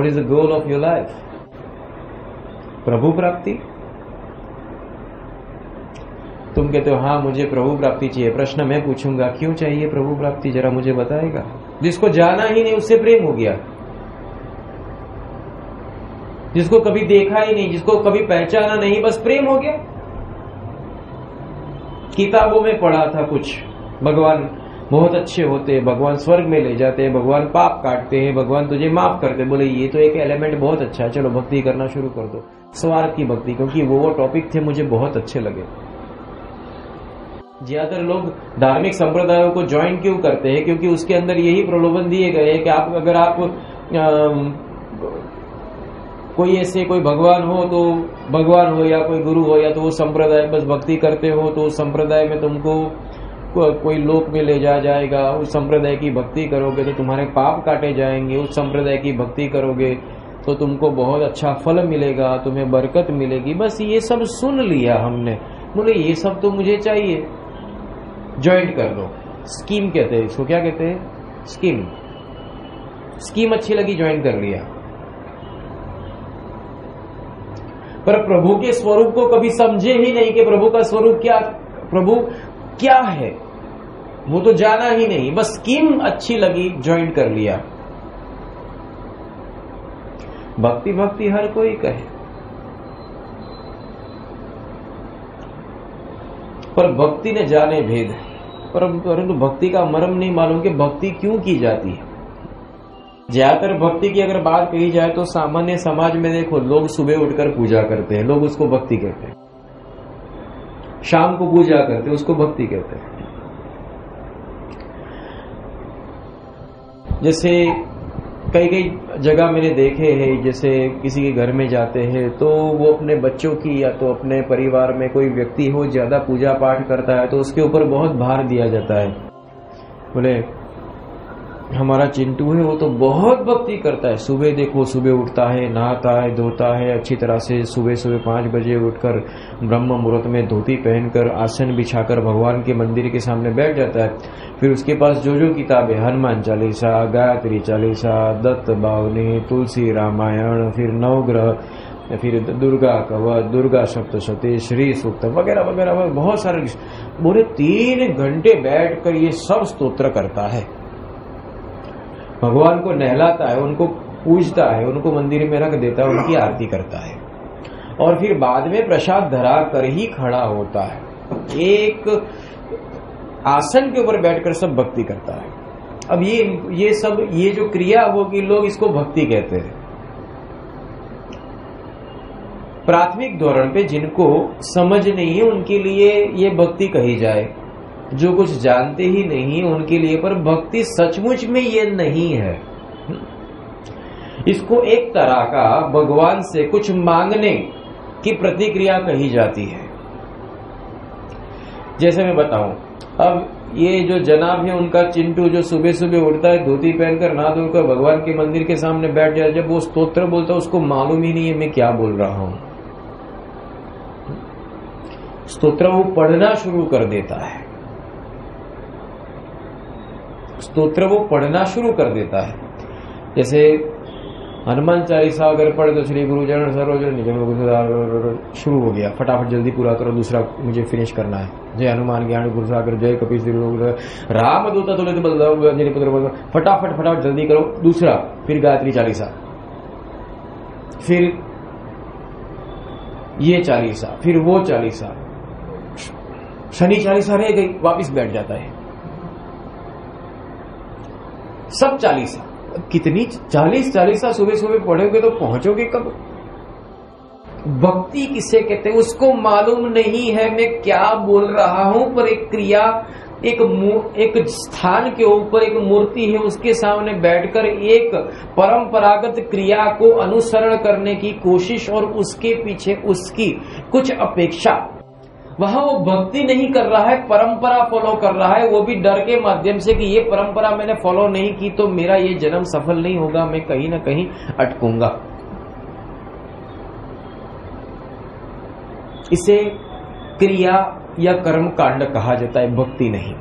What is the goal of your life? प्रभु प्राप्ति? तुम कहते हो हाँ मुझे प्रभु प्राप्ति चाहिए। प्रश्न मैं पूछूंगा, क्यों चाहिए प्रभु प्राप्ति? जरा मुझे बताएगा। जिसको जाना ही नहीं उससे प्रेम हो गया, जिसको कभी देखा ही नहीं, जिसको कभी पहचाना नहीं, बस प्रेम हो गया। किताबों में पढ़ा था कुछ, भगवान बहुत अच्छे होते हैं, भगवान स्वर्ग में ले जाते हैं, भगवान पाप काटते हैं, भगवान तुझे माफ करते हैं। बोले ये तो एक एलिमेंट बहुत अच्छा है, चलो भक्ति करना शुरू कर दो। स्वार्थ की भक्ति, क्योंकि वो टॉपिक थे मुझे बहुत अच्छे लगे। ज्यादातर लोग धार्मिक संप्रदायों को ज्वाइन क्यों करते हैं? क्योंकि उसके अंदर यही प्रलोभन दिए गए हैं कि अगर आप कोई ऐसे कोई भगवान हो तो भगवान हो या कोई गुरु हो या तो वो संप्रदाय बस भक्ति करते हो तो उस संप्रदाय में तुमको कोई लोक में ले जाएगा। उस संप्रदाय की भक्ति करोगे तो तुम्हारे पाप काटे जाएंगे। उस संप्रदाय की भक्ति करोगे तो तुमको बहुत अच्छा फल मिलेगा, तुम्हें बरकत मिलेगी। बस ये सब सुन लिया हमने, बोले ये सब तो मुझे चाहिए, ज्वाइंट कर लो। स्कीम कहते हैं इसको, क्या कहते हैं? स्कीम अच्छी लगी, ज्वाइन कर लिया। पर प्रभु के स्वरूप को कभी समझे ही नहीं कि प्रभु का स्वरूप क्या, प्रभु क्या है, वो तो जाना ही नहीं, बस स्कीम अच्छी लगी, ज्वाइन कर लिया। भक्ति भक्ति हर कोई कहे, पर भक्ति ने जाने भेद, परंतु भक्ति का मर्म नहीं मालूम कि भक्ति क्यों की जाती है। ज्यादातर भक्ति की अगर बात कही जाए to सामान्य समाज में देखो, लोग सुबह उठकर पूजा करते हैं, लोग उसको भक्ति कहते हैं। शाम को पूजा करते हैं, उसको भक्ति कहते हैं। जैसे कई जगह मैंने देखे हैं, जैसे किसी के घर में जाते हैं तो वो अपने बच्चों की या तो अपने परिवार में कोई व्यक्ति हो ज्यादा पूजा पाठ करता है तो उसके ऊपर बहुत भार दिया जाता है। बोले हमारा चिंटू है वो तो बहुत भक्ति करता है, सुबह देखो सुबह उठता है, नहाता है, धोता है अच्छी तरह से, सुबह 5 बजे उठकर ब्रह्म मुहूर्त में धोती पहनकर आसन बिछाकर भगवान के मंदिर के सामने बैठ जाता है। फिर उसके पास जो किताबें, हनुमान चालीसा, गायत्री चालीसा, दत्त बावनी, तुलसी रामायण, फिर नवग्रह, फिर दुर्गा कवच, दुर्गा सप्तशती, श्री सूक्त वगैरह वगैरह बहुत सारे, पूरे 3 घंटे बैठकर ये सब स्तोत्र करता है। भगवान को नहलाता है, उनको पूजता है, उनको मंदिर में रख देता है, उनकी आरती करता है और फिर बाद में प्रसाद धरा कर ही खड़ा होता है। एक आसन के ऊपर बैठकर सब भक्ति करता है। अब ये सब ये जो क्रिया होगी, लोग इसको भक्ति कहते हैं। प्राथमिक धोरण पे जिनको समझ नहीं है उनके लिए ये भक्ति कही जाए, जो कुछ जानते ही नहीं उनके लिए। पर भक्ति सचमुच में ये नहीं है। इसको एक तरह का भगवान से कुछ मांगने की प्रतिक्रिया कही जाती है। जैसे मैं बताऊं, अब ये जो जनाब है उनका चिंटू जो सुबह सुबह उठता है, धोती पहनकर नहा धोकर भगवान के मंदिर के सामने बैठ जाए, जब वो स्तोत्र बोलता है उसको मालूम ही नहीं है मैं क्या बोल रहा हूं। स्तोत्र वो पढ़ना शुरू कर देता है, स्तोत्र वो पढ़ना शुरू कर देता है। जैसे हनुमान चालीसा अगर पढ़े तो श्री गुरु चरण सरोज शुरू हो गया, फटाफट जल्दी पूरा करो, दूसरा मुझे फिनिश करना है। जय हनुमान ज्ञान गुरु सागर, जय कपीस राम दूता तुलित बलदेव पुत्र, फटाफट जल्दी करो, दूसरा। फिर गायत्री चालीसा, फिर ये चालीसा, फिर वो चालीसा, शनि चालीसा रह गई, वापिस बैठ जाता है। सब चालीसा, कितनी 40 चालीसा सुबह सुबह पढ़ोगे तो पहुंचोगे कब? भक्ति किसे कहते हैं उसको मालूम नहीं है मैं क्या बोल रहा हूं, पर एक क्रिया, एक स्थान के ऊपर एक मूर्ति है, उसके सामने बैठकर एक परंपरागत क्रिया को अनुसरण करने की कोशिश और उसके पीछे उसकी कुछ अपेक्षा, वहां वो भक्ति नहीं कर रहा है, परंपरा फॉलो कर रहा है, वो भी डर के माध्यम से कि ये परंपरा मैंने फॉलो नहीं की तो मेरा ये जन्म सफल नहीं होगा, मैं कहीं ना कहीं अटकूंगा। इसे क्रिया या कर्म कांड कहा जाता है, भक्ति नहीं।